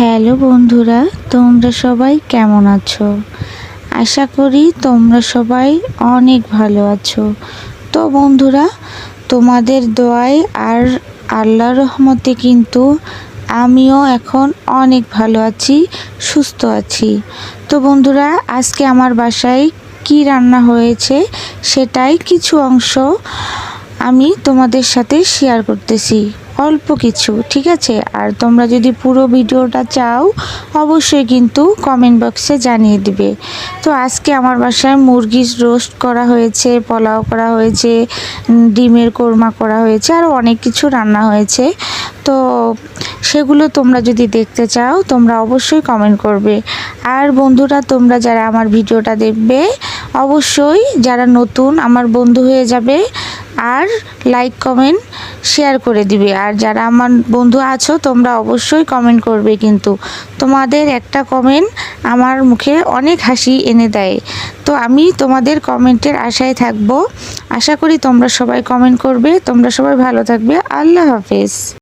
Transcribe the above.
Hello বন্ধুরা, তোমরা সবাই কেমন আছো? আশা করি তোমরা সবাই অনেক ভালো আছো। তো বন্ধুরা, তোমাদের দোয়ায় আর আল্লাহর রহমতে কিন্তু আমিও এখন অনেক ভালো আছি, সুস্থ আছি। তো বন্ধুরা, আজকে আমার বাসায় কি রান্না হয়েছে সেটাই কিছু অংশ আমি তোমাদের সাথে শেয়ার করতেছি, অল্প কিছু, ঠিক আছে? আর তোমরা যদি পুরো ভিডিওটা চাও অবশ্যই কিন্তু কমেন্ট বক্সে জানিয়ে দিবে। তো আজকে আমার বাসায় মুরগির রোস্ট করা হয়েছে, পোলাও করা হয়েছে, ডিমের কোরমা করা হয়েছে, আর অনেক কিছু রান্না হয়েছে। তো সেগুলো তোমরা যদি দেখতে চাও তোমরা অবশ্যই কমেন্ট করবে। আর বন্ধুরা, তোমরা যারা আমার ভিডিওটা দেখবে অবশ্যই যারা নতুন আমার বন্ধু হয়ে যাবে আর লাইক কমেন্ট শেয়ার করে দিবে। আর যারা আমার বন্ধু আছো তোমরা অবশ্যই কমেন্ট করবে, কিন্তু তোমাদের একটা কমেন্ট আমার মুখে অনেক হাসি এনে দেয়। তো আমি তোমাদের কমেন্টের আশায় থাকবো। আশা করি তোমরা সবাই কমেন্ট করবে। তোমরা সবাই ভালো থাকবে। আল্লাহ হাফেজ।